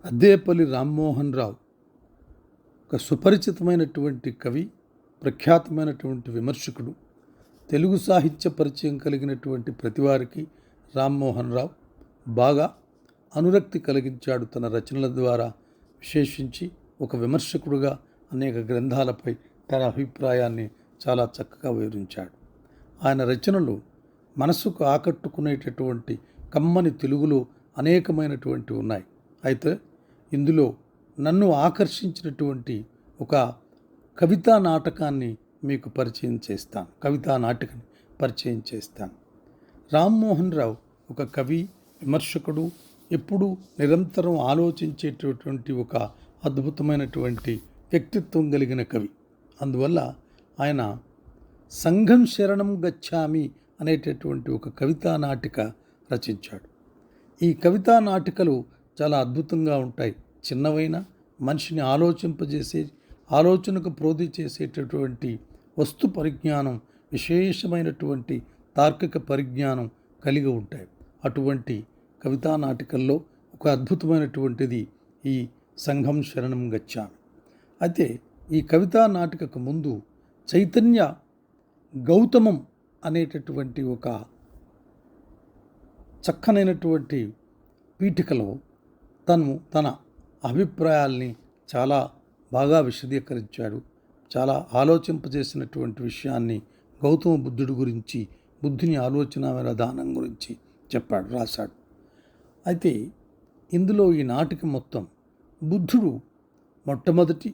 అద్దేపల్లి రామ్మోహన్ రావు ఒక సుపరిచితమైనటువంటి కవి, ప్రఖ్యాతమైనటువంటి విమర్శకుడు. తెలుగు సాహిత్య పరిచయం కలిగినటువంటి ప్రతివారికి రామ్మోహన్ రావు బాగా అనురక్తి కలిగించాడు. తన రచనల ద్వారా విశేషించి ఒక విమర్శకుడుగా అనేక గ్రంథాలపై తన అభిప్రాయాన్ని చాలా చక్కగా వివరించాడు. ఆయన రచనలు మనసుకు ఆకట్టుకునేటటువంటి కమ్మని తెలుగులో అనేకమైనటువంటి ఉన్నాయి. అయితే ఇందులో నన్ను ఆకర్షించినటువంటి ఒక కవితా నాటకాన్ని మీకు కవితా నాటకాన్ని పరిచయం చేస్తాను. రామ్మోహన్ రావు ఒక కవి, విమర్శకుడు, ఎప్పుడూ నిరంతరం ఆలోచించేటటువంటి ఒక అద్భుతమైనటువంటి వ్యక్తిత్వం కలిగిన కవి. అందువల్ల ఆయన సంఘం శరణం గచ్చామి అనేటటువంటి ఒక కవితా నాటిక రచించాడు. ఈ కవితా నాటికలు చాలా అద్భుతంగా ఉంటాయి. చిన్నవైన మనిషిని ఆలోచనకు ప్రోధి చేసేటటువంటి వస్తు పరిజ్ఞానం, విశేషమైనటువంటి తార్కిక పరిజ్ఞానం కలిగి ఉంటాయి. అటువంటి కవితా నాటికల్లో ఒక అద్భుతమైనటువంటిది ఈ సంఘం శరణం గచ్చామి. అయితే ఈ కవితా నాటికకు ముందు చైతన్య గౌతమం అనేటటువంటి ఒక చక్కనైనటువంటి పీఠికలో తన అభిప్రాయాల్ని చాలా బాగా విశదీకరించాడు. చాలా ఆలోచింపజేసినటువంటి విషయాన్ని గౌతమ బుద్ధుడి గురించి, బుద్ధుని ఆలోచన విధానం గురించి రాశాడు. అయితే ఇందులో ఈ నాటిక మొత్తం బుద్ధుడు మొట్టమొదటి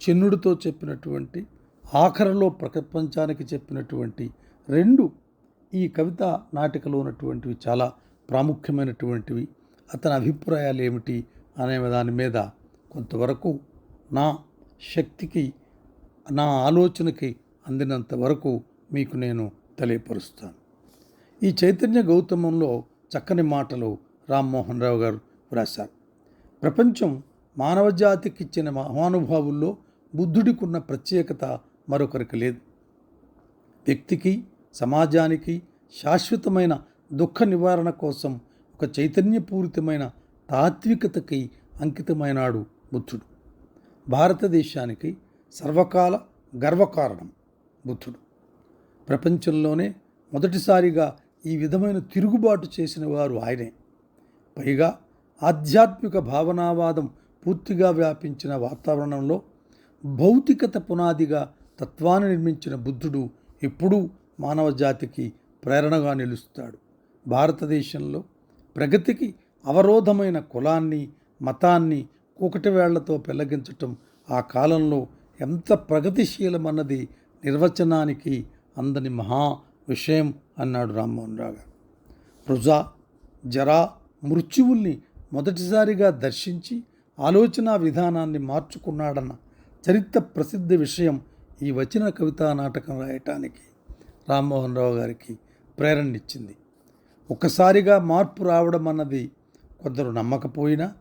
చెన్నుడితో చెప్పినటువంటి, ఆఖరిలో ప్రపంచానికి చెప్పినటువంటి రెండు ఈ కవిత నాటికలో ఉన్నటువంటివి చాలా ప్రాముఖ్యమైనటువంటివి. అతని అభిప్రాయాలు ఏమిటి అనే దాని మీద కొంతవరకు నా శక్తికి, నా ఆలోచనకి అందినంత వరకు మీకు నేను తెలియపరుస్తాను. ఈ చైతన్య గౌతమంలో చక్కని మాటలు రామ్మోహన్ రావు గారు వ్రాశారు. ప్రపంచం మానవజాతికి ఇచ్చిన మహానుభావుల్లో బుద్ధుడికి ఉన్న ప్రత్యేకత మరొకరికి లేదు. వ్యక్తికి, సమాజానికి శాశ్వతమైన దుఃఖ నివారణ కోసం ఒక చైతన్యపూరితమైన తాత్వికతకి అంకితమైనాడు బుద్ధుడు. భారతదేశానికి సర్వకాల గర్వకారణం బుద్ధుడు. ప్రపంచంలోనే మొదటిసారిగా ఈ విధమైన తిరుగుబాటు చేసిన వారు ఆయనే. పైగా ఆధ్యాత్మిక భావనావాదం పూర్తిగా వ్యాపించిన వాతావరణంలో భౌతికత పునాదిగా తత్వాన్ని నిర్మించిన బుద్ధుడు ఎప్పుడూ మానవ జాతికి ప్రేరణగా నిలుస్తాడు. భారతదేశంలో ప్రగతికి అవరోధమైన కులాన్ని, మతాన్ని కూకటి వేళ్లతో పెళ్లగించటం ఆ కాలంలో ఎంత ప్రగతిశీలమన్నది నిర్వచనానికి అందని మహా విషయం అన్నాడు రామ్మోహన్ రావు గారు. రుజా, జరా, మృత్యువుల్ని మొదటిసారిగా దర్శించి ఆలోచన విధానాన్ని మార్చుకున్నాడన్న చరిత్ర ప్రసిద్ధ విషయం ఈ వచన కవితా నాటకం రాయటానికి రామ్మోహన్ రావు గారికి ప్రేరణనిచ్చింది. ఒక్కసారిగా మార్పు రావడం అన్నది కొందరు నమ్మకపోయినా,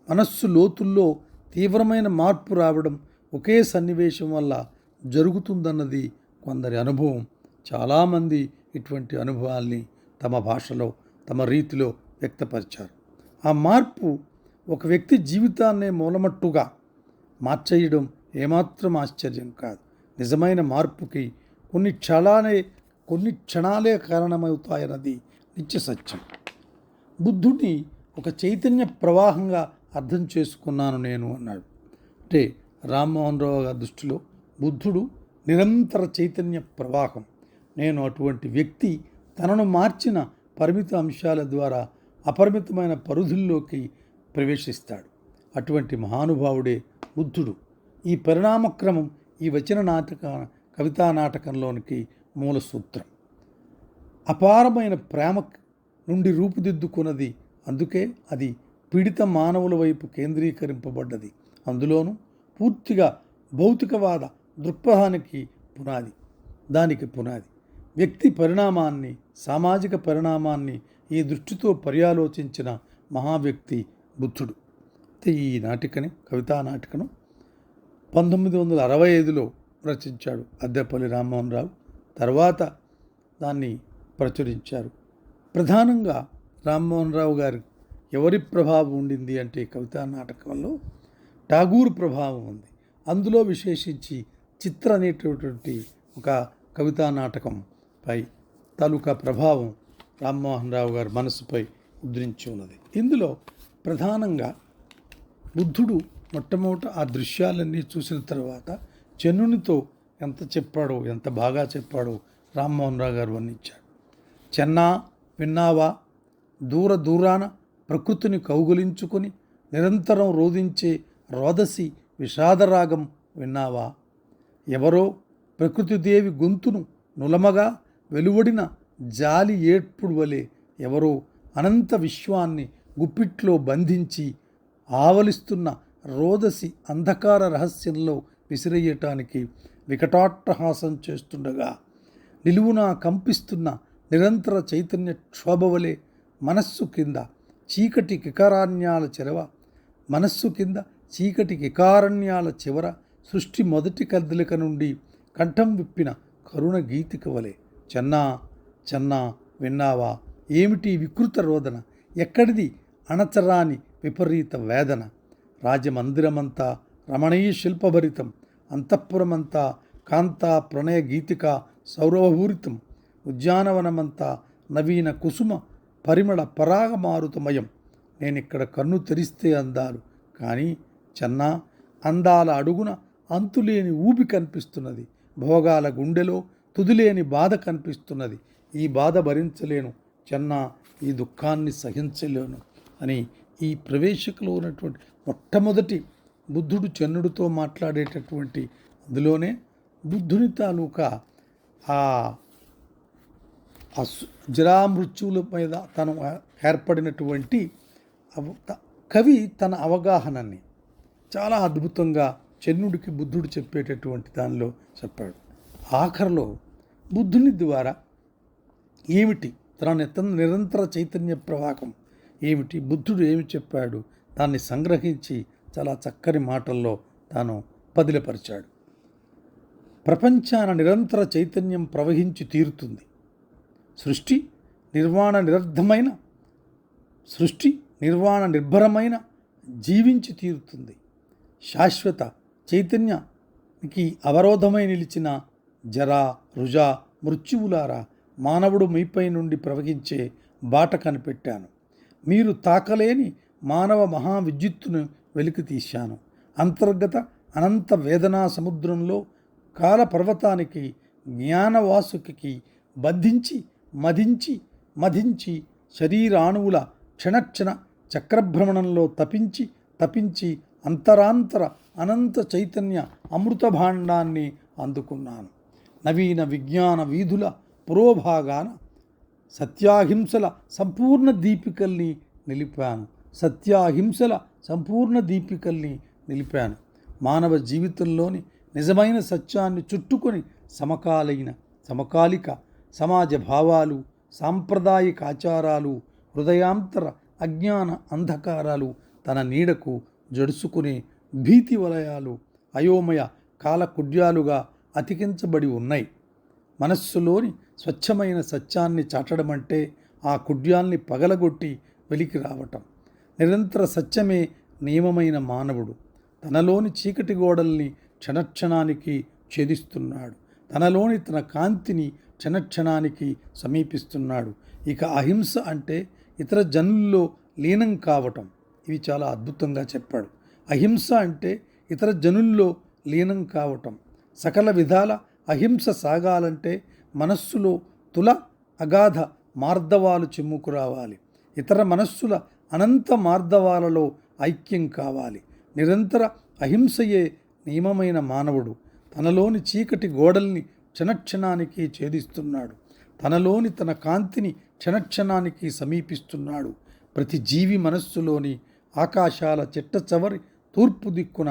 మనస్సు లోతుల్లో తీవ్రమైన మార్పు రావడం ఒకే సన్నివేశం వల్ల జరుగుతుందన్నది కొందరి అనుభవం. చాలామంది ఇటువంటి అనుభవాల్ని తమ భాషలో, తమ రీతిలో వ్యక్తపరిచారు. ఆ మార్పు ఒక వ్యక్తి జీవితాన్నే మూలమట్టుగా మార్చేయడం ఏమాత్రం ఆశ్చర్యం కాదు. నిజమైన మార్పుకి కొన్ని క్షణాలే కారణమవుతాయన్నది నిత్య సత్యం. బుద్ధుడిని ఒక చైతన్య ప్రవాహంగా అర్థం చేసుకున్నాను నేను అన్నాడు. అంటే రామ్మోహన్ రావు గారి దృష్టిలో బుద్ధుడు నిరంతర చైతన్య ప్రవాహం. నేను అటువంటి వ్యక్తి తనను మార్చిన పరిమిత అంశాల ద్వారా అపరిమితమైన పరిధుల్లోకి ప్రవేశిస్తాడు. అటువంటి మహానుభావుడే బుద్ధుడు. ఈ పరిణామక్రమం ఈ కవితా నాటకంలోనికి మూల సూత్రం. అపారమైన ప్రేమ నుండి రూపుదిద్దుకున్నది. అందుకే అది పీడిత మానవుల వైపు కేంద్రీకరింపబడ్డది. అందులోనూ పూర్తిగా భౌతికవాద దృక్పథానికి పునాది. వ్యక్తి పరిణామాన్ని, సామాజిక పరిణామాన్ని ఈ దృష్టితో పర్యాలోచించిన మహావ్యక్తి బుద్ధుడు. ఈ కవితా నాటికను 1965లో రచించాడు అద్దేపల్లి రామ్మోహన్ రావు. తర్వాత దాన్ని ప్రచురించారు. ప్రధానంగా రామ్మోహన్ రావు గారు ఎవరి ప్రభావం ఉండింది అంటే కవితా నాటకంలో ఠాగూర్ ప్రభావం ఉంది. అందులో విశేషించి చిత్ర అనేటటువంటి ఒక కవితా నాటకంపై తాలూకా ప్రభావం రామ్మోహన్ రావు గారి మనసుపై ముద్రించి ఉన్నది. ఇందులో ప్రధానంగా బుద్ధుడు మొట్టమొదట ఆ దృశ్యాలన్నీ చూసిన తర్వాత చెన్నునితో ఎంత చెప్పాడో, ఎంత బాగా చెప్పాడో రామ్మోహన్ రావు గారు వర్ణించాడు. చెన్నా విన్నావా, దూరాన ప్రకృతిని కౌగులించుకొని నిరంతరం రోధించే రోదసి విషాదరాగం విన్నావా? ఎవరో ప్రకృతిదేవి గొంతును నులమగా వెలువడిన జాలి ఏడ్పుడు వలె ఎవరో అనంత విశ్వాన్ని గుప్పిట్లో బంధించి ఆవలిస్తున్న రోదసి అంధకార రహస్యంలో విసిరేయటానికి వికటాట్టహాసం చేస్తుండగా నిలువునా కంపిస్తున్న నిరంతర చైతన్య క్షోభవలే మనస్సు కింద చీకటి కికారణ్యాల చివర సృష్టి మొదటి కదలిక నుండి కంఠం విప్పిన కరుణ గీతిక వలె చెన్నా విన్నావా? ఏమిటి వికృత రోదన? ఎక్కడిది అణచరాని విపరీత వేదన? రాజమందిరమంతా రమణీయ శిల్పభరితం, అంతఃపురమంతా కాంతా ప్రణయ గీతిక సౌరభపూరితం, ఉద్యానవనమంతా నవీన కుసుమ పరిమళ పరాగమారుతమయం. నేనిక్కడ కన్ను తెరిస్తే అందాలు, కానీ చెన్నా అందాల అడుగున అంతులేని ఊబి కనిపిస్తున్నది. భోగాల గుండెలో తుదిలేని బాధ కనిపిస్తున్నది. ఈ బాధ భరించలేను చెన్నా, ఈ దుఃఖాన్ని సహించలేను అని ఈ ప్రవేశికలో ఉన్నటువంటి మొట్టమొదటి బుద్ధుడు చెన్నుడితో మాట్లాడేటటువంటి అందులోనే బుద్ధుని తాలూకా ఆ జరామృత్యువుల మీద తను ఏర్పడినటువంటి కవి తన అవగాహనని చాలా అద్భుతంగా చెన్నుడికి బుద్ధుడు చెప్పేటటువంటి దానిలో చెప్పాడు. ఆఖరిలో బుద్ధుని ద్వారా ఏమిటి తన నిరంతర చైతన్య ప్రవాహం ఏమిటి, బుద్ధుడు ఏమి చెప్పాడు, దాన్ని సంగ్రహించి చాలా చక్కని మాటల్లో తాను పదిలపరిచాడు. ప్రపంచాన నిరంతర చైతన్యం ప్రవహించి తీరుతుంది. సృష్టి నిర్వాణ నిర్భరమైన జీవించి తీరుతుంది. శాశ్వత చైతన్యానికి అవరోధమై నిలిచిన జరా రుజా మృత్యువులారా, మానవుడు మీపై నుండి ప్రవహించే బాట కనిపెట్టాను. మీరు తాకలేని మానవ మహావిద్యుత్తును వెలికి తీశాను. అంతర్గత అనంత వేదనా సముద్రంలో కాల పర్వతానికి జ్ఞానవాసుకి మధించి శరీరాణువుల క్షణక్షణ చక్రభ్రమణంలో తపించి అంతరాంతర అనంత చైతన్య అమృత భాండాన్ని అందుకున్నాను. నవీన విజ్ఞాన వీధుల పురోభాగాన సత్యాహింసల సంపూర్ణ దీపికల్ని నిలిపాను. మానవ జీవితంలోని నిజమైన సత్యాన్ని చుట్టుకొని సమకాలిక సమాజ భావాలు, సాంప్రదాయిక ఆచారాలు, హృదయాంతర అజ్ఞాన అంధకారాలు తన నీడకు జడుసుకునే భీతి వలయాలు అయోమయ కాలకుడ్యాలుగా అతికించబడి ఉన్నాయి. మనస్సులోని స్వచ్ఛమైన సత్యాన్ని చాటడమంటే ఆ కుడ్యాల్ని పగలగొట్టి వెలికి రావటం. నిరంతర సత్యమే నియమమైన మానవుడు తనలోని చీకటి గోడల్ని క్షణక్షణానికి ఛేదిస్తున్నాడు. తనలోని తన కాంతిని క్షణక్షణానికి సమీపిస్తున్నాడు. ఇక అహింస అంటే ఇతర జనుల్లో లీనం కావటం. ఇవి చాలా అద్భుతంగా చెప్పాడు. అహింస అంటే ఇతర జనుల్లో లీనం కావటం. సకల విధాల అహింస సాగాలంటే మనస్సులో అగాధ మార్దవాలు చిమ్ముకురావాలి. ఇతర మనస్సుల అనంత మార్దవాలలో ఐక్యం కావాలి. నిరంతర అహింసయే నియమమైన మానవుడు తనలోని చీకటి గోడల్ని క్షణక్షణానికి ఛేదిస్తున్నాడు. తనలోని తన కాంతిని క్షణక్షణానికి సమీపిస్తున్నాడు. ప్రతి జీవి మనస్సులోని ఆకాశాల చిట్ట చవరి తూర్పు దిక్కున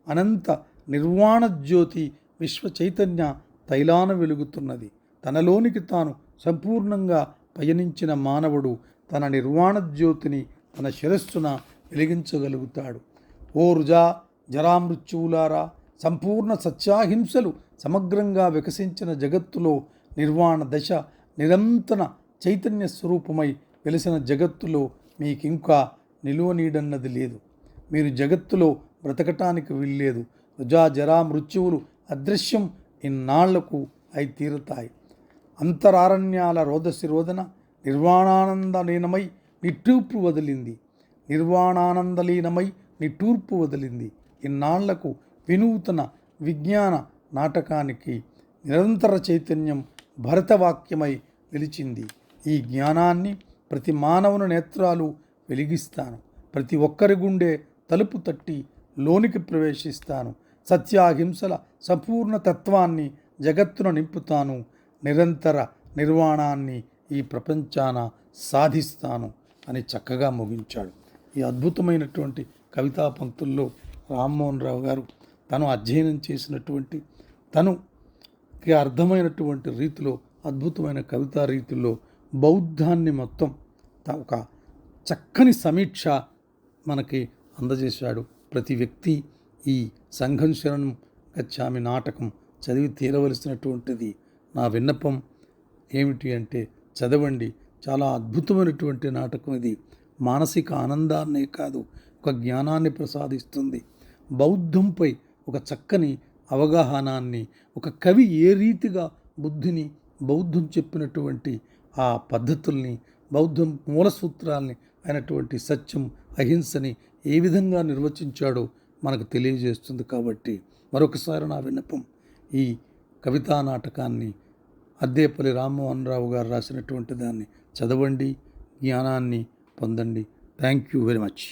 అనంత నిర్వాణ జ్యోతి విశ్వ చైతన్య తైలాన వెలుగుతున్నది. తనలోనికి తాను సంపూర్ణంగా పయనించిన మానవుడు తన నిర్వాణ జ్యోతిని తన శిరస్సున వెలిగించగలుగుతాడు. ఓ రుజా జరామృత్యువులారా, సంపూర్ణ సత్యాహింసలు సమగ్రంగా వికసించిన జగత్తులో నిర్వాణ దశ నిరంతర చైతన్య స్వరూపమై వెలిసిన జగత్తులో మీకింకా నిలువ నీడన్నది లేదు. మీరు జగత్తులో బ్రతకటానికి వీల్లేదు. వృజా జరా మృత్యువులు అదృశ్యం ఇన్నాళ్లకు అయి తీరుతాయి. అంతరారణ్యాల రోదసి రోదన నిర్వాణానందలీనమై నిట్టూర్పు వదిలింది. నిర్వాణానందలీనమై నిట్టూర్పు వదిలింది. ఇన్నాళ్లకు వినూతన విజ్ఞాన నాటకానికి నిరంతర చైతన్యం భరతవాక్యమై నిలిచింది. ఈ జ్ఞానాన్ని ప్రతి మానవుని నేత్రాలు వెలిగిస్తాను. ప్రతి ఒక్కరి గుండె తలుపు తట్టి లోనికి ప్రవేశిస్తాను. సత్యాహింసల సంపూర్ణ తత్వాన్ని జగత్తును నింపుతాను. నిరంతర నిర్వాణాన్ని ఈ ప్రపంచాన సాధిస్తాను అని చక్కగా ముగించాడు. ఈ అద్భుతమైనటువంటి కవితా పంక్తుల్లో రామ్మోహన్ రావు గారు తను అధ్యయనం చేసినటువంటి తనకి అర్థమైనటువంటి రీతిలో అద్భుతమైన కవితా రీతిలో బౌద్ధాన్ని మొత్తం ఒక చక్కని సమీక్ష మనకి అందజేశాడు. ప్రతి వ్యక్తి ఈ సంఘం శరణం గచ్ఛామి నాటకం చదివి తీరవలసినటువంటిది. నా విన్నపం ఏమిటి అంటే చదవండి. చాలా అద్భుతమైనటువంటి నాటకం ఇది. మానసిక ఆనందాన్నే కాదు, ఒక జ్ఞానాన్ని ప్రసాదిస్తుంది. బౌద్ధంపై ఒక చక్కని అవగాహనాన్ని, ఒక కవి ఏ రీతిగా బౌద్ధం చెప్పినటువంటి ఆ పద్ధతుల్ని, బౌద్ధం మూల సూత్రాల్ని అయినటువంటి సత్యం, అహింసని ఏ విధంగా నిర్వచించాడో మనకు తెలియజేస్తుంది. కాబట్టి మరొకసారి నా విన్నపం, ఈ కవితా నాటకాన్ని అద్దేపల్లి రామ్మోహన్ రావు గారు రాసినటువంటి దాన్ని చదవండి, జ్ఞానాన్ని పొందండి. Thank you very much.